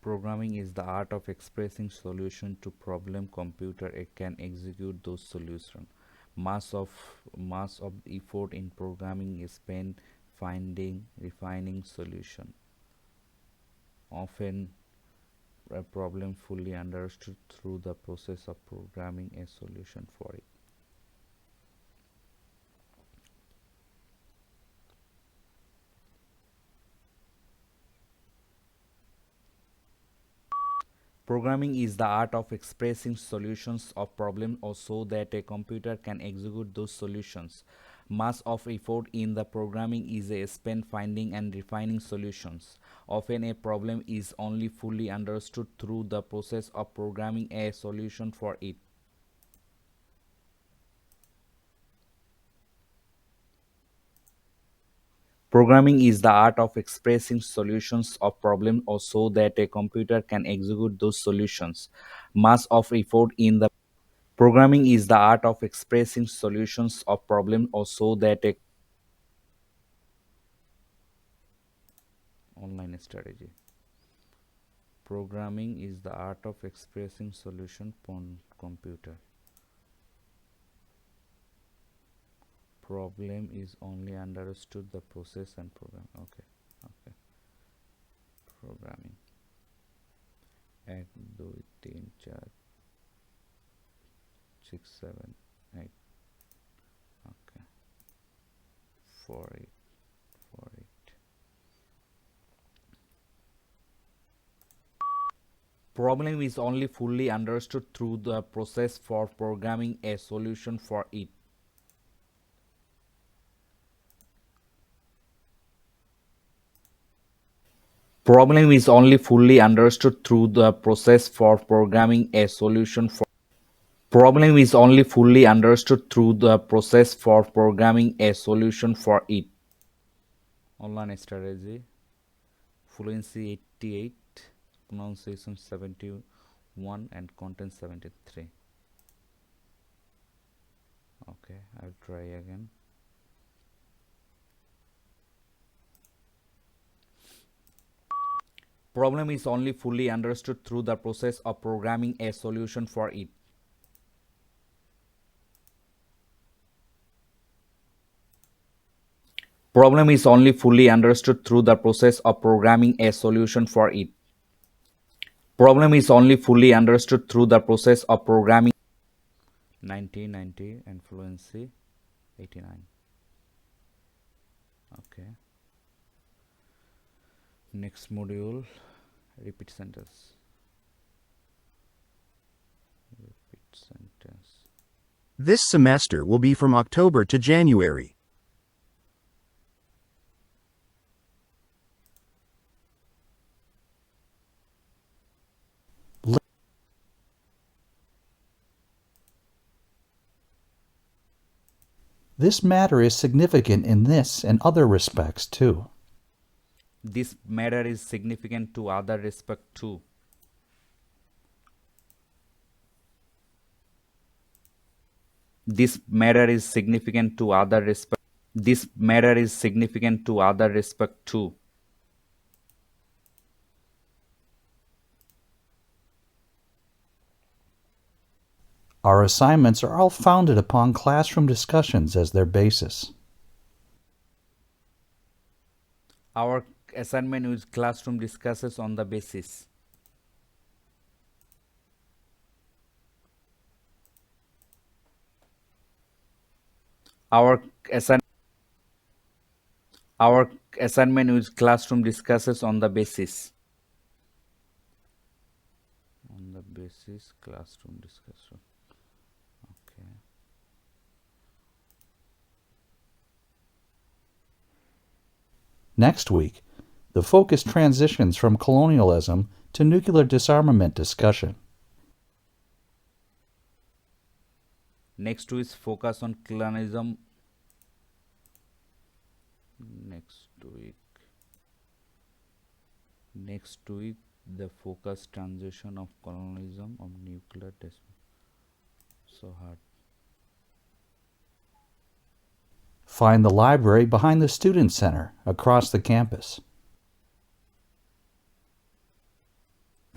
Programming is the art of expressing solution to problem computer it can execute those solution. Mass of effort in programming is spent finding refining solution. Often a problem fully understood through the process of programming a solution for it. Programming is the art of expressing solutions of problems or so that a computer can execute those solutions. Mass of effort in the programming is spent finding and refining solutions. Often a problem is only fully understood through the process of programming a solution for it. Programming is the art of expressing solutions of problems or so that a computer can execute those solutions. Mass of effort in the Programming is the art of expressing solutions of problems or so that a online strategy. Programming is the art of expressing solution on computer. Problem is only understood the process and program. Okay. Programming. 1 2 3 4 6 7 8. Okay. For it. Problem is only fully understood through the process for programming a solution for it. Problem is only fully understood through the process for programming a solution for Problem is only fully understood through the process for programming a solution for it. Online strategy. Fluency 88, pronunciation 71 and content 73. Okay, I'll try again. Problem is only fully understood through the process of programming a solution for it. Problem is only fully understood through the process of programming a solution for it. Problem is only fully understood through the process of programming 90 and fluency 89. Okay. Next module, repeat sentence. Repeat sentence. This semester will be from October to January. This matter is significant in this and other respects too. This matter is significant to other respect too. This matter is significant to other respect. This matter is significant to other respect too. Our assignments are all founded upon classroom discussions as their basis. Our assignment with classroom discusses on the basis. Our assignment with classroom discusses on the basis. On the basis classroom discussion. Okay. Next week, the focus transitions from colonialism to nuclear disarmament discussion. Next week focus on colonialism. Next week the focus transition of colonialism of nuclear so hard. Find the library behind the Student Center across the campus.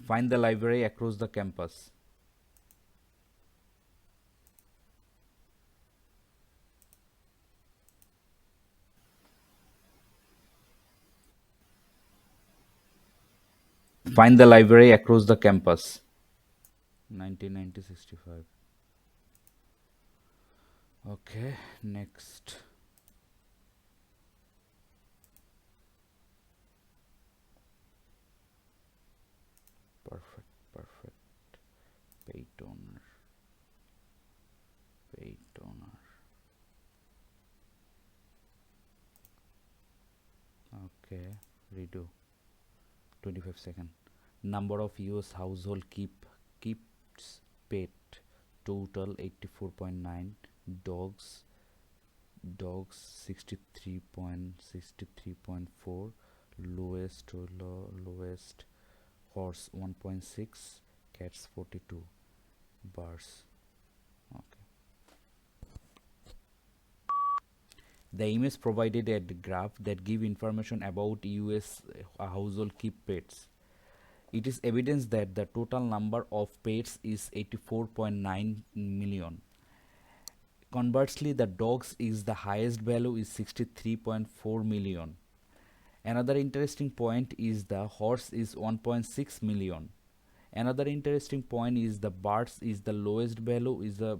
Find the library across the campus. Find the library across the campus. 1990-65. Okay, next. Perfect, perfect. Page owner. Page owner. Okay, redo. 25 seconds. Number of US household keeps pet total 84.9. Dogs 63.63.4. Lowest horse 1.6. Cats 42. Birds. Okay. The image provided a graph that give information about US household keep pets. It is evidence that the total number of pets is 84.9 million. Conversely, the dogs is the highest value is 63.4 million. Another interesting point is the horse is 1.6 million. Another interesting point is the birds is the lowest value is a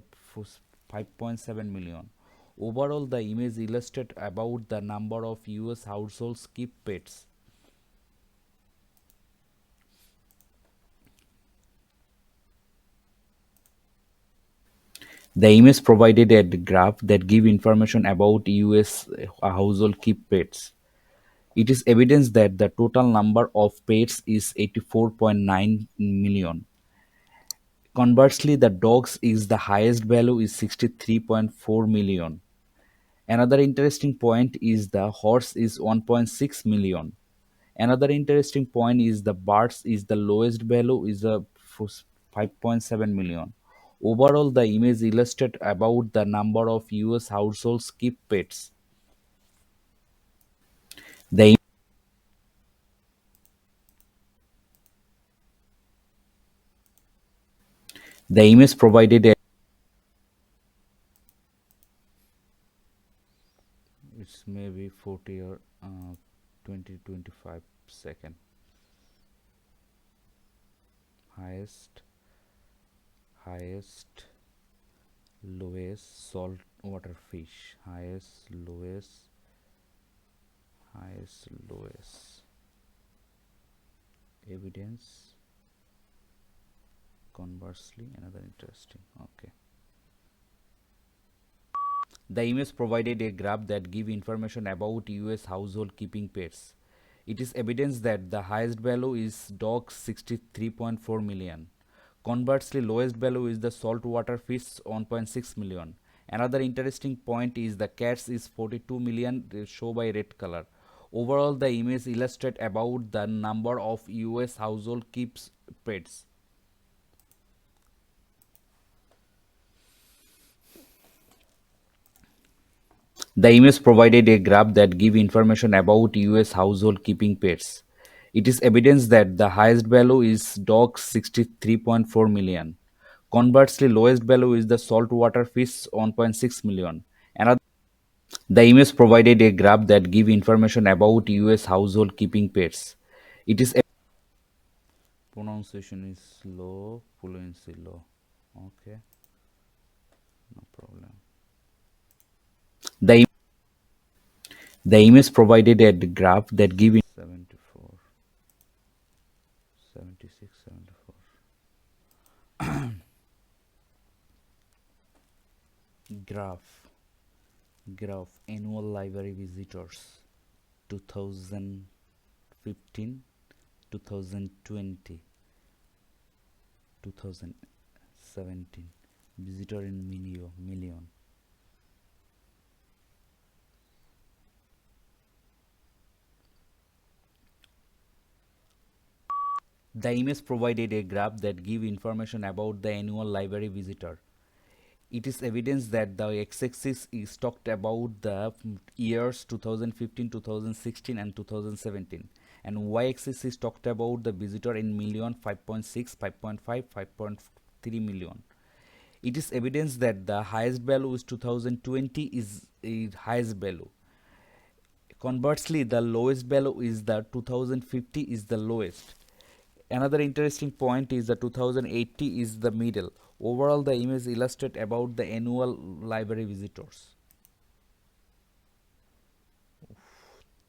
5.7 million. Overall, the image illustrates about the number of US households keep pets. The image provided a graph that give information about US household keep pets. It is evidence that the total number of pets is 84.9 million. Conversely, the dogs is the highest value is 63.4 million. Another interesting point is the horse is 1.6 million. Another interesting point is the birds is the lowest value is a 5.7 million. Overall, the image illustrates about the number of US households keep pets. The, the image provided a it's maybe 40 or 20 25 second. Highest lowest saltwater fish. Highest lowest evidence. Conversely, another interesting. Okay. The image provided a graph that give information about US household keeping pets. It is evidence that the highest value is dogs 63.4 million. Conversely, lowest value is the saltwater fish 1.6 million. Another interesting point is the cats is 42 million show by red color. Overall, the image illustrate about the number of US household keeps pets. The image provided a graph that give information about US household keeping pets. It is evidence that the highest value is dogs 63.4 million. Conversely, lowest value is the saltwater fish 1.6 million. Another the image provided a graph that give information about US household keeping pets. It is pronunciation is slow, fluency low. Okay, no problem. The the image provided a graph that give 74, 76, 74. Graph annual library visitors 2015, 2020, 2017 visitor in million. The image provided a graph that give information about the annual library visitor. It is evidence that the x-axis is talked about the years 2015, 2016 and 2017, and y-axis is talked about the visitor in million, 5.6, 5.5, 5.3 million. It is evidence that the highest value is 2020 is highest value. Conversely, the lowest value is the 2050 is the lowest. Another interesting point is the 2080 is the middle. Overall, the image illustrates about the annual library visitors.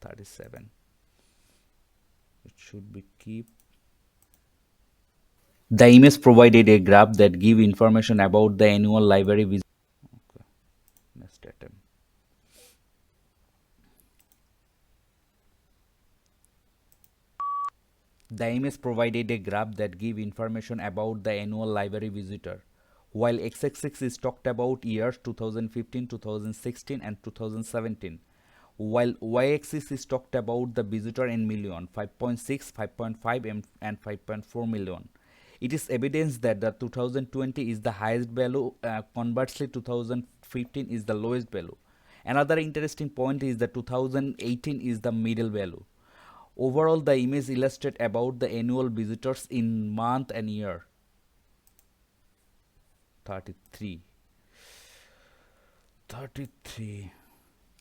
37. It should be keep. The image provided a graph that give information about the annual library visitors. Okay. Next attempt. The image provided a graph that give information about the annual library visitor. While x-axis is talked about years 2015, 2016 and 2017. While y-axis is talked about the visitor in million, 5.6, 5.5 and 5.4 million. It is evidence that the 2020 is the highest value, conversely 2015 is the lowest value. Another interesting point is the 2018 is the middle value. Overall, the image illustrates about the annual visitors in month and year. 33.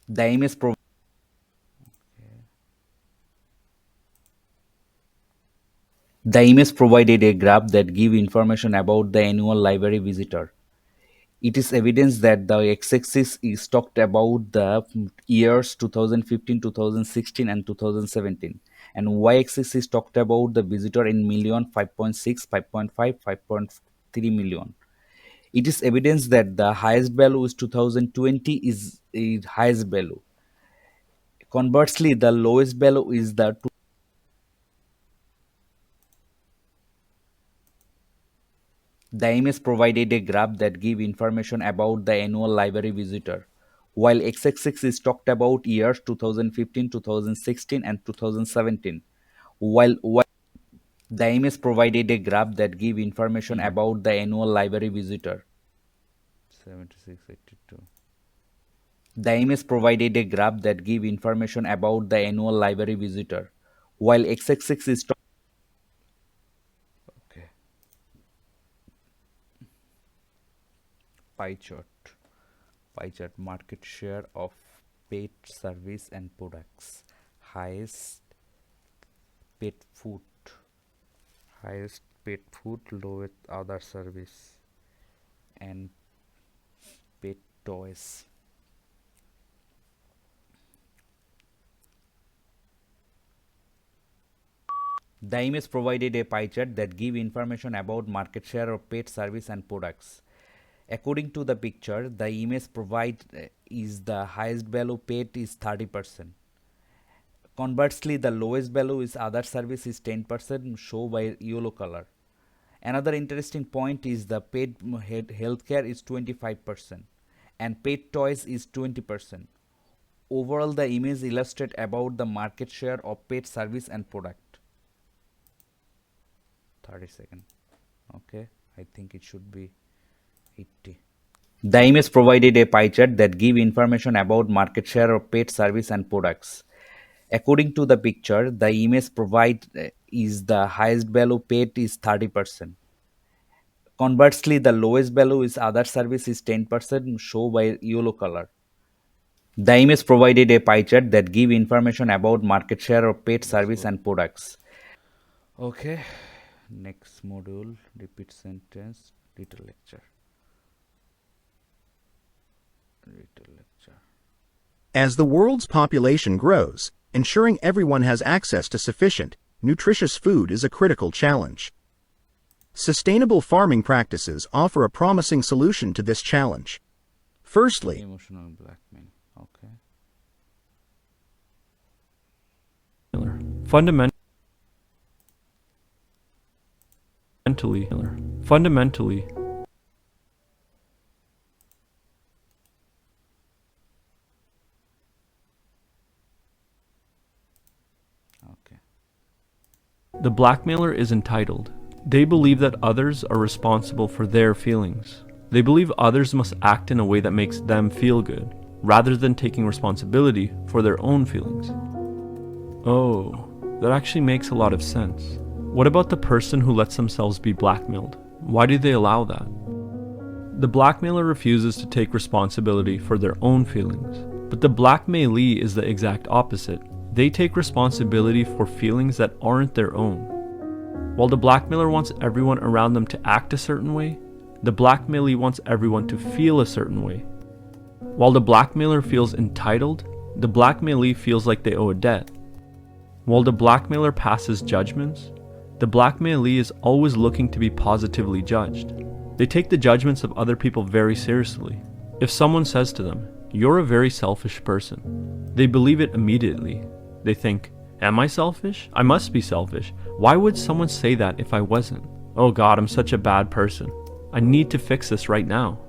The image provided a graph that give information about the annual library visitor. It is evidence that the x-axis is talked about the years 2015, 2016 and 2017 and y-axis is talked about the visitor in million, 5.6, 5.5, 5.3 million. It is evidence that the highest value is 2020 is highest value. Conversely, the lowest value is the image provided a graph that give information about the annual library visitor. While x-axis is talked about years 2015, 2016 and 2017. While the image provided a graph that give information about the annual library visitor. 7682. The image provided a graph that give information about the annual library visitor. While x-axis is okay. Pie chart. Market share of pet service and products. Highest pet food, lowest other service and pet toys. The image provided a pie chart that give information about market share of pet service and products. According to the picture, the image provided is the highest value pet is 30%. Conversely, the lowest value is other service is 10%, shown by yellow color. Another interesting point is the pet healthcare is 25% and pet toys is 20%. Overall, the image illustrates about the market share of pet service and product. 30 seconds. Okay, I think it should be 80. The image provided a pie chart that give information about market share of pet service and products. According to the picture, the image provide is the highest value pet is 30%. Conversely, the lowest value is other service is 10%, shown by yellow color. The image provided a pie chart that give information about market share of pet service and products. Okay, next module, repeat sentence, little lecture. As the world's population grows, ensuring everyone has access to sufficient, nutritious food is a critical challenge. Sustainable farming practices offer a promising solution to this challenge. Firstly, Emotional blackmail. Okay. Fundamentally, Okay. the blackmailer is entitled. They believe that others are responsible for their feelings. They believe others must act in a way that makes them feel good, rather than taking responsibility for their own feelings. Oh, That actually makes a lot of sense. What about the person who lets themselves be blackmailed? Why do they allow that? The blackmailer refuses to take responsibility for their own feelings, but the blackmailee is the exact opposite. They take responsibility for feelings that aren't their own. While the blackmailer wants everyone around them to act a certain way, the blackmailee wants everyone to feel a certain way. While the blackmailer feels entitled, the blackmailee feels like they owe a debt. While the blackmailer passes judgments, the blackmailee is always looking to be positively judged. They take the judgments of other people very seriously. If someone says to them, "You're a very selfish person," they believe it immediately. They think, "Am I selfish? I must be selfish. Why would someone say that if I wasn't? Oh God, I'm such a bad person. I need to fix this right now."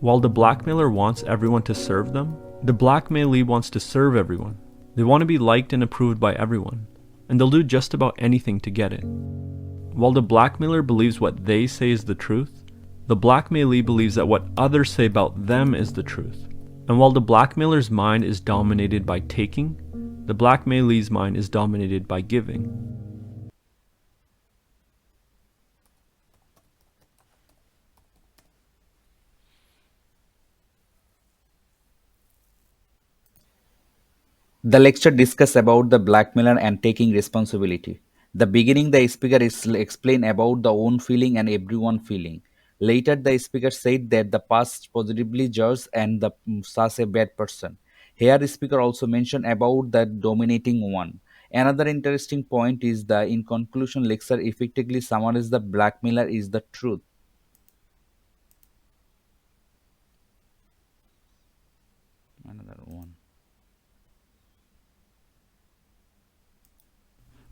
While the blackmailer wants everyone to serve them, the blackmailee wants to serve everyone. They want to be liked and approved by everyone, and they'll do just about anything to get it. While the blackmailer believes what they say is the truth, the blackmailee believes that what others say about them is the truth. And while the blackmailer's mind is dominated by taking, the blackmailee's mind is dominated by giving. The lecture discuss about the blackmailer and taking responsibility. The beginning the speaker is explain about the own feeling and everyone feeling. Later the speaker said that the past positively judged and the such a bad person. Here the speaker also mentioned about the dominating one. Another interesting point is the in conclusion lecture effectively summarizes the blackmailer is the truth. Another one.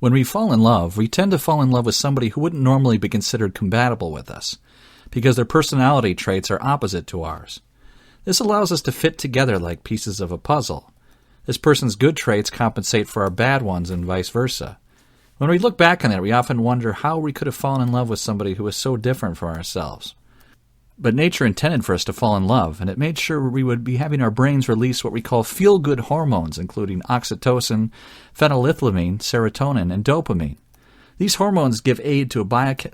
When we fall in love, we tend to fall in love with somebody who wouldn't normally be considered compatible with us, because their personality traits are opposite to ours. This allows us to fit together like pieces of a puzzle. This person's good traits compensate for our bad ones and vice versa. When we look back on it, we often wonder how we could have fallen in love with somebody who was so different from ourselves. But nature intended for us to fall in love, and it made sure we would be having our brains release what we call feel-good hormones, including oxytocin, phenylethylamine, serotonin, and dopamine. These hormones give aid to a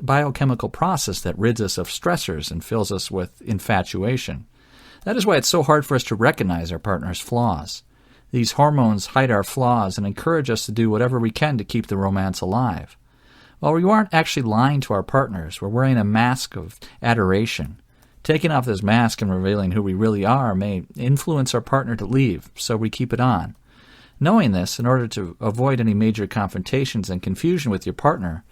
biochemical process that rids us of stressors and fills us with infatuation. That is why it's so hard for us to recognize our partner's flaws. These hormones hide our flaws and encourage us to do whatever we can to keep the romance alive. While we aren't actually lying to our partners, we're wearing a mask of adoration. Taking off this mask and revealing who we really are may influence our partner to leave, so we keep it on. Knowing this, in order to avoid any major confrontations and confusion with your partner,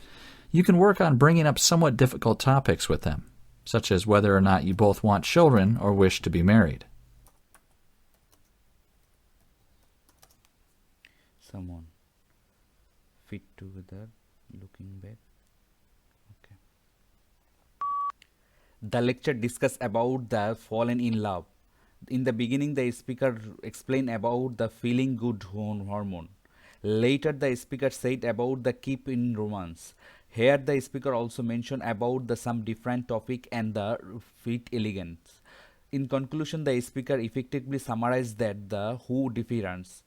you can work on bringing up somewhat difficult topics with them, such as whether or not you both want children or wish to be married. Someone fit together, looking back. Okay. The lecture discuss about the fallen in love. In the beginning, the speaker explained about the feeling good hormone. Later, the speaker said about the keep in romance. Here, the speaker also mentioned about the some different topic and the fit elegance. In conclusion, the speaker effectively summarized that the who difference.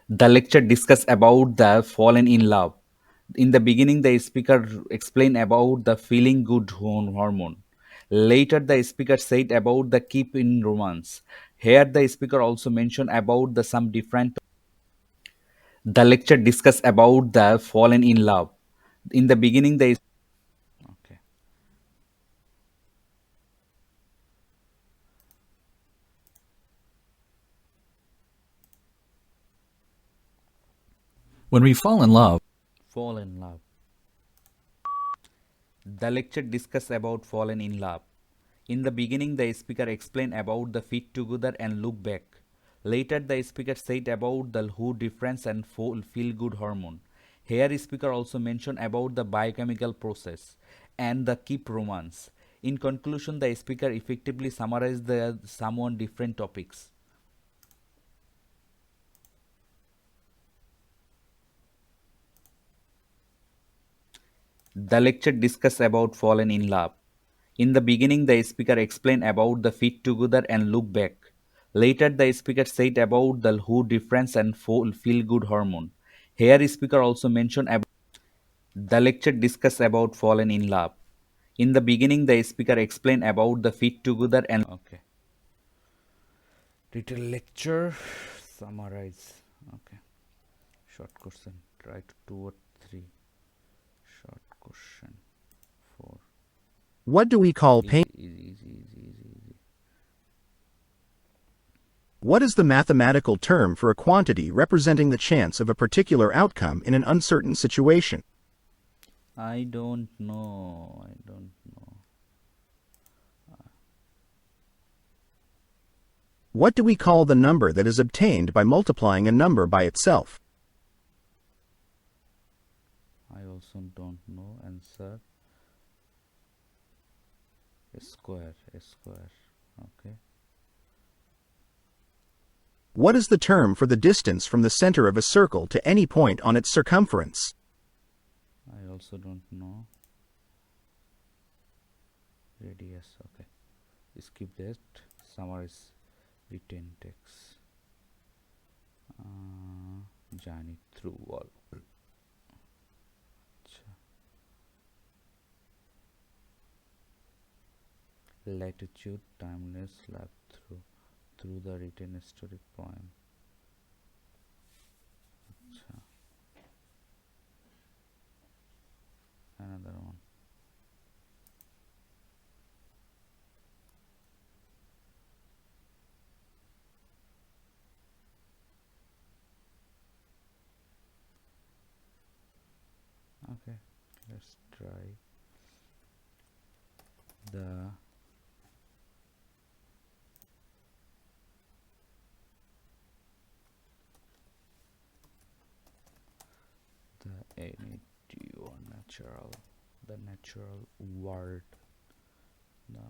The lecture discuss about the fallen in love. In the beginning, the speaker explained about the feeling good hormone. Later, the speaker said about the keep in romance. Here, the speaker also mentioned about the some different. The lecture discuss about the fallen in love. In the beginning, the okay. When we fall in love, Fall in love. The lecture discuss about fallen in love. In the beginning, the speaker explained about the fit together and look back. Later, the speaker said about the who difference and feel good hormone. Here, speaker also mentioned about the biochemical process and the keep romance. In conclusion, the speaker effectively summarized the somewhat different topics. The lecture discuss about fallen in love. In the beginning, the speaker explained about the fit together and look back. Later, the speaker said about the who difference and feel good hormone. Here, speaker also mentioned about the lecture discuss about fallen in love. In the beginning, the speaker explained about the fit together and okay. Detailed lecture summarize. Okay. Short question. Try to 2 or 3. Short question. 4. What do we call pain? Easy. What is the mathematical term for a quantity representing the chance of a particular outcome in an uncertain situation? I don't know. What do we call the number that is obtained by multiplying a number by itself? I also don't know. Answer square. Okay. What is the term for the distance from the center of a circle to any point on its circumference? I also don't know. Radius. Okay. Skip that. Summarize written text. Journey through wall. Latitude, timeless, lap through the written story poem. Another one. Okay, let's try the NET or natural, the natural world, the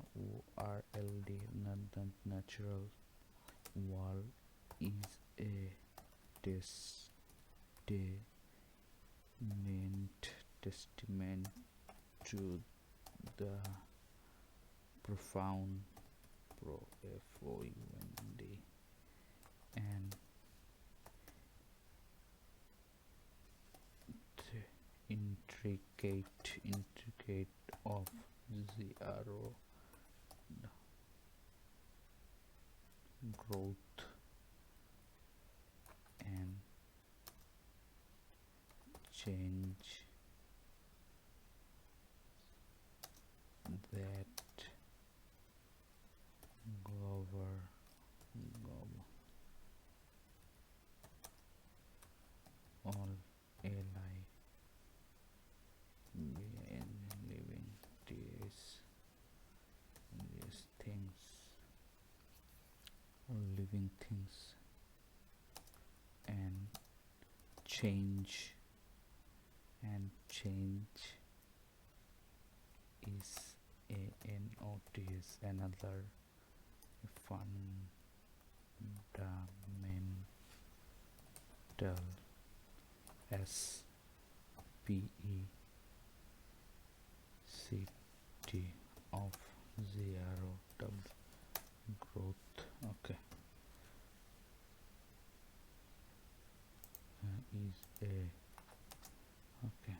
ORLD, not the natural world is a testament to the profound FOUND and intricate of zero growth and change that govern all alike living these things, living things, and change is ANOTS another fundamental SPECT of zero growth. Okay. Is a okay.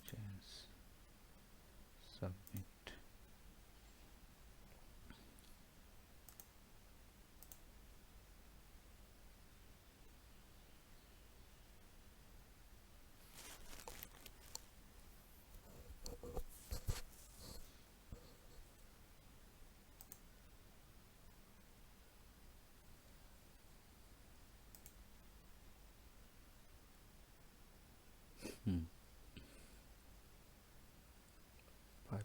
Chance submit. Hmm. 5.9.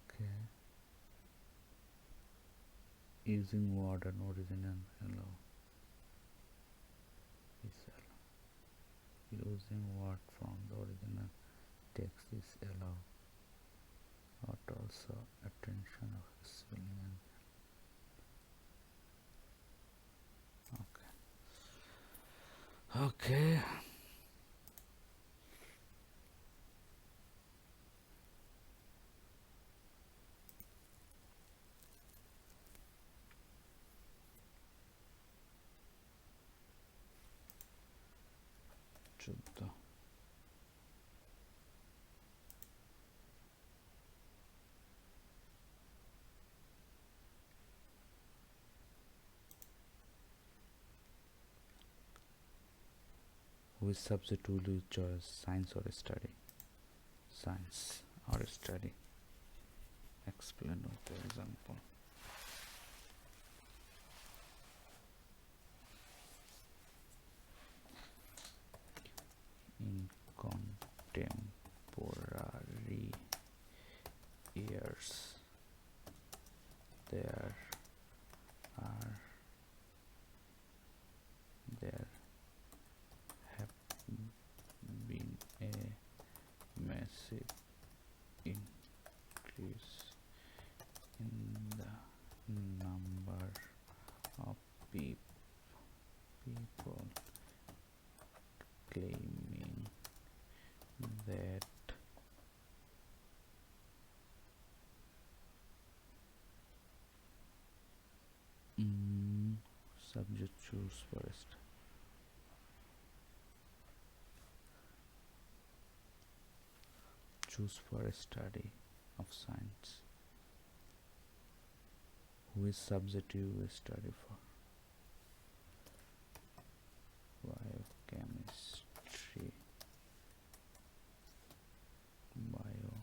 Okay. Using word and original hello is allow. Using word from the original text is allow. But also attention of spelling and okay. Okay. চোদ্দ Which subject will you choose, science or study? Science or study? Explain with example. In contemporary years, there are there have been a massive increase in the number of people claiming that subject choose first. Choose for a study of science. Which subject you will study for? Biochemistry, MIST,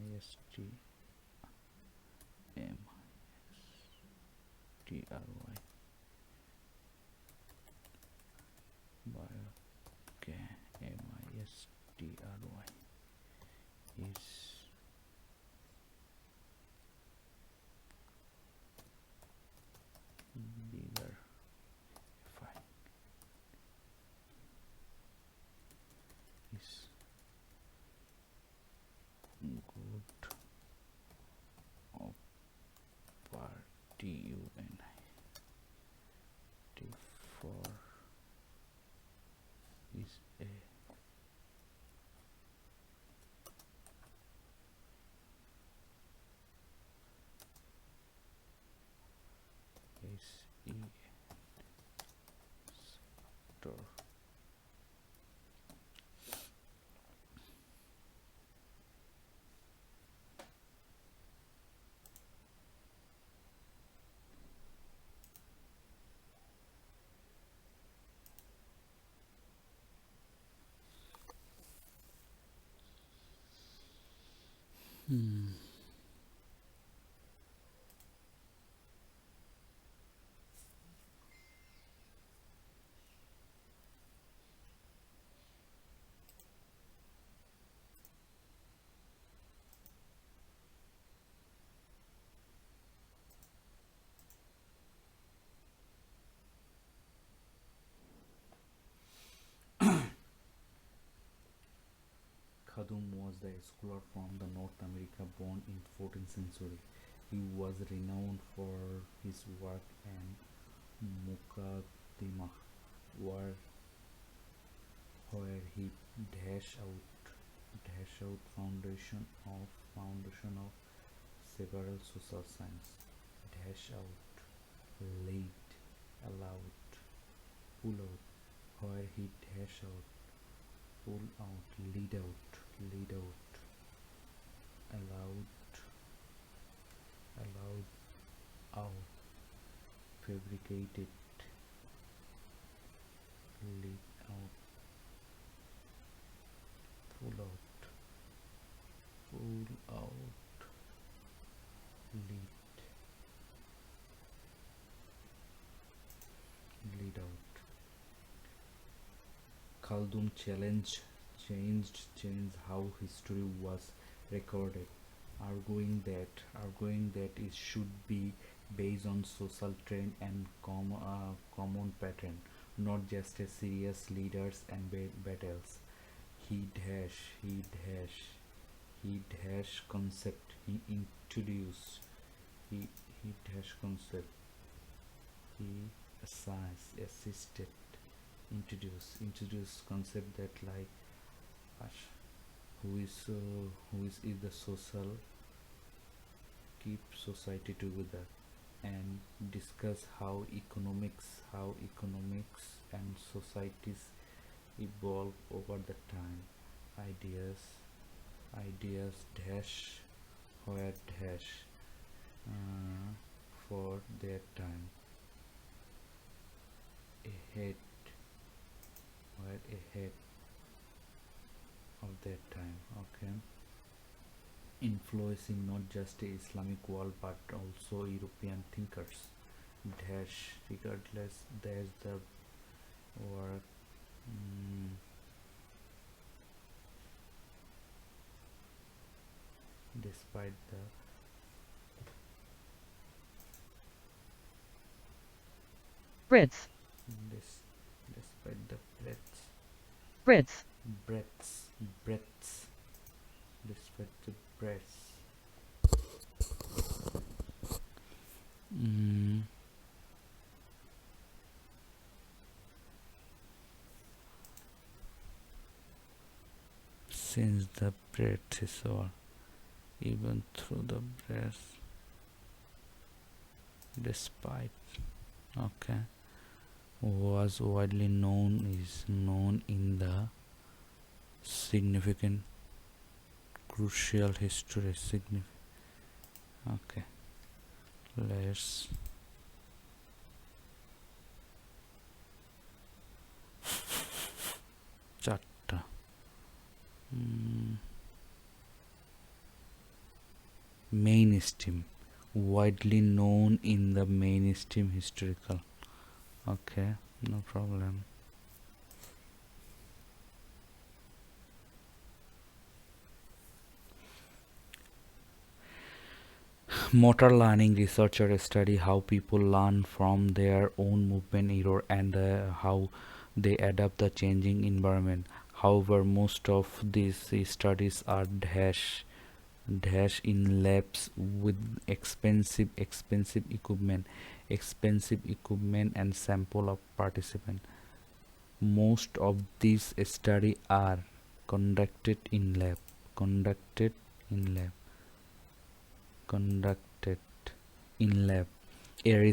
MISTRY, MISTRY is bigger. Fine. Is good of party for is a SE sector. Khadum was the scholar from the North America born in 14th century. He was renowned for his work and Muqaddimah, where he dash out foundation of several social science. Dash out, lead, allowed, pull out, where he dash out, pull out, lead out, allowed out, fabricated, lead out, pull out, lead out. Khaldun changed how history was recorded, arguing that it should be based on social trend and common pattern, not just a serious leaders and battles. He concept he introduced he dash concept he he science assisted introduce concept that like us who is the social keep society together and discuss how economics and societies evolve over the time. Ideas dash where dash uh, for their time ahead were ahead of their time. Okay, influencing not just the Islamic world but also European thinkers dash regardless there's the work despite the Brits. dis, despite the Brits. breadths despite the breadths mm, since the breadth is all even through the breadth despite okay was widely known is known in the significant crucial history okay let's চারটা mainstream widely known in the mainstream historical okay no problem motor learning researchers study how people learn from their own movement error and how they adapt the changing environment. However, most of these studies are dash in labs with expensive equipment and sample of participants. Most of these studies are conducted in lab conducted in lab conducted in lab. A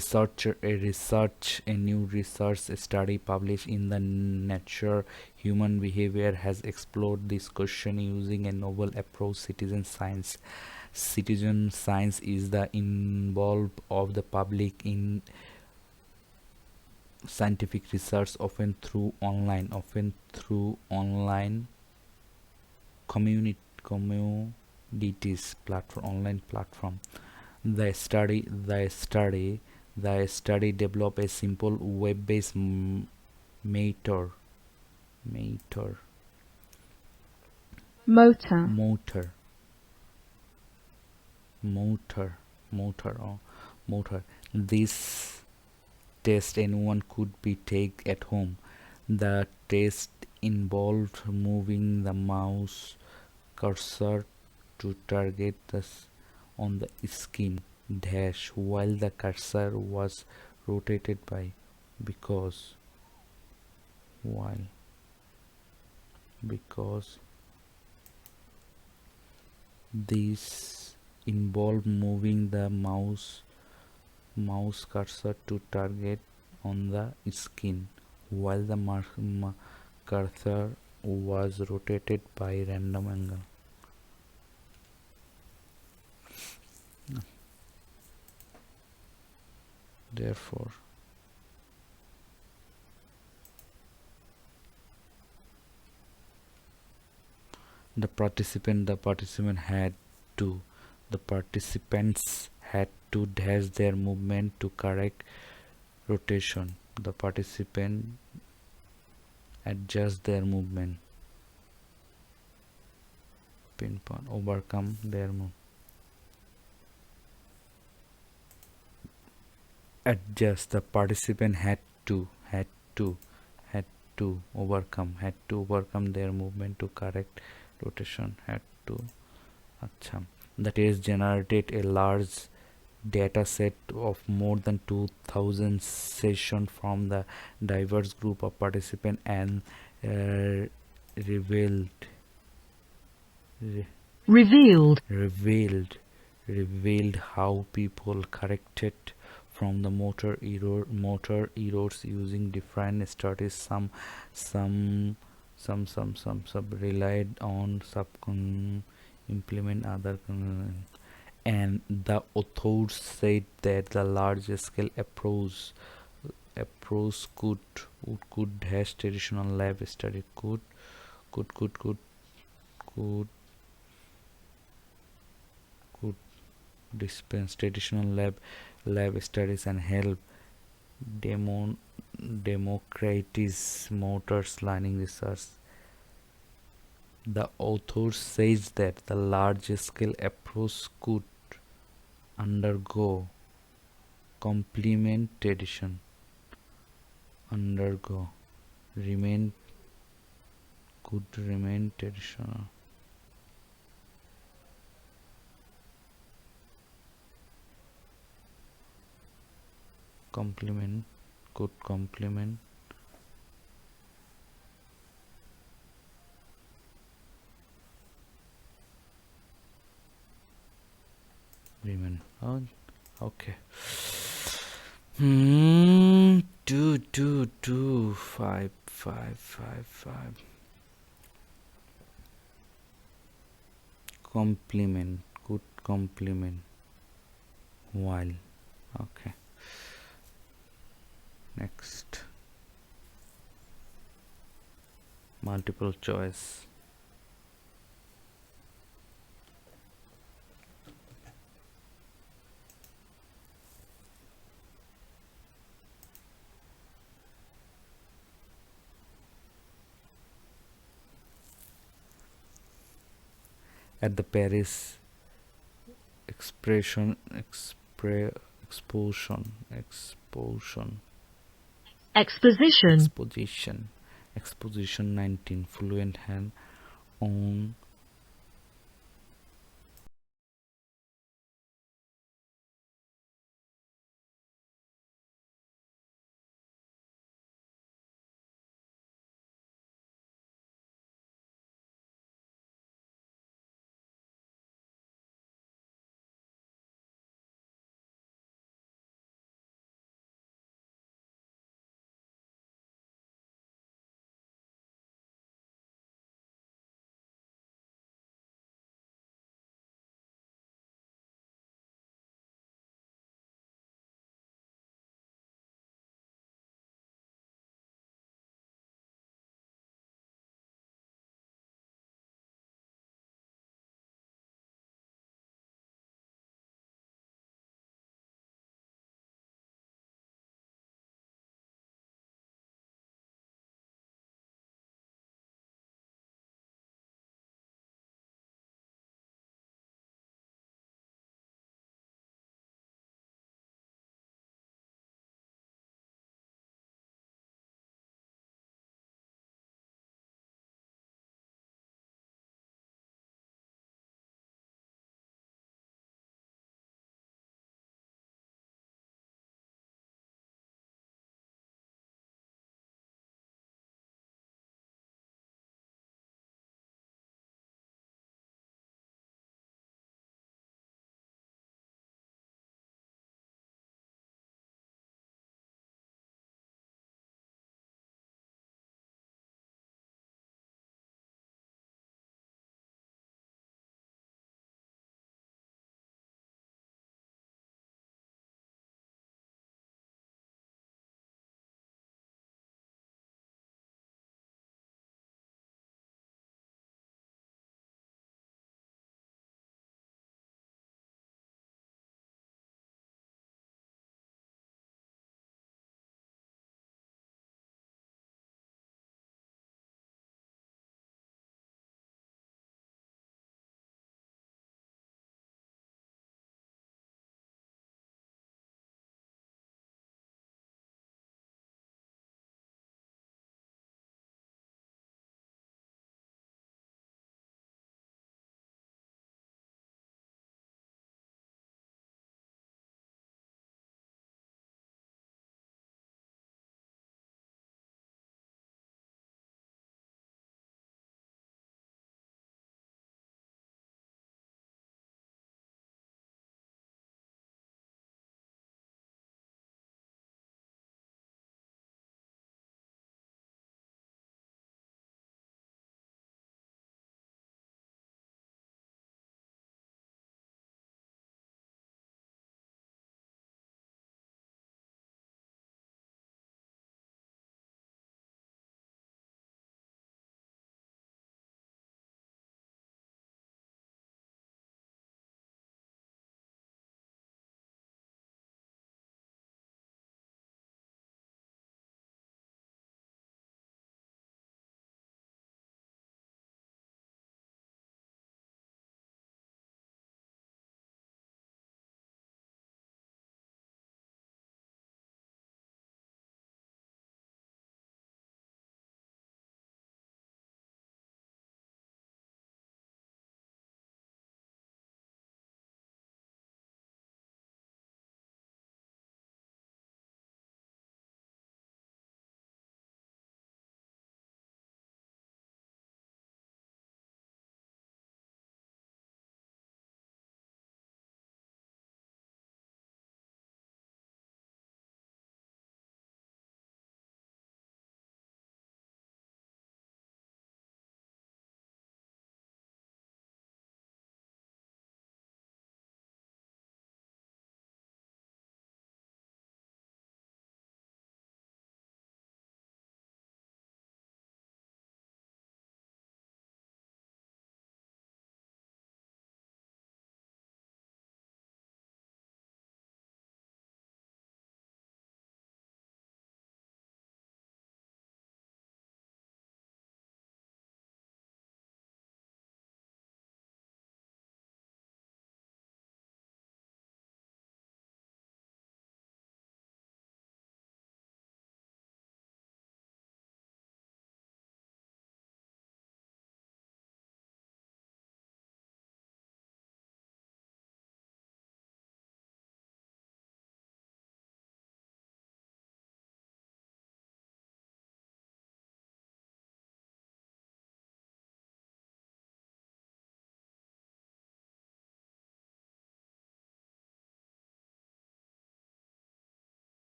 new research study published in the Nature Human Behavior has explored this question using a novel approach. Citizen science is the involvement of the public in scientific research, often through online communities online platform. The study developed a simple web-based motor motor Motor. motor motor motor. This test anyone could be take at home. The test involved moving the mouse cursor to target on the skin dash while the cursor was rotated by because this involved moving the mouse cursor to target on the skin while the cursor was rotated by random angle. Therefore, the participants had to dash their movement to correct rotation. The participant adjust their movement pinpoint overcome their adjust. The participant had to overcome their movement to correct rotation. The test generated a large data set of more than 2000 sessions from the diverse group of participants and uh, revealed re- Revealed. revealed revealed how people corrected from the motor errors using different strategies. Some relied on sub implement other and the authors said that the large scale approach could has traditional lab study could could dispense traditional lab studies and help demo democratize motors learning research. The author says that the large scale approach could undergo complement tradition undergo remain could remain traditional complement could complement remain. Oh, okay. 2 2 2 5 5 5 5 complement could complement while. Okay, next. Multiple choice. At the Paris expression explosion Exposition. exposition 19 fluent hand on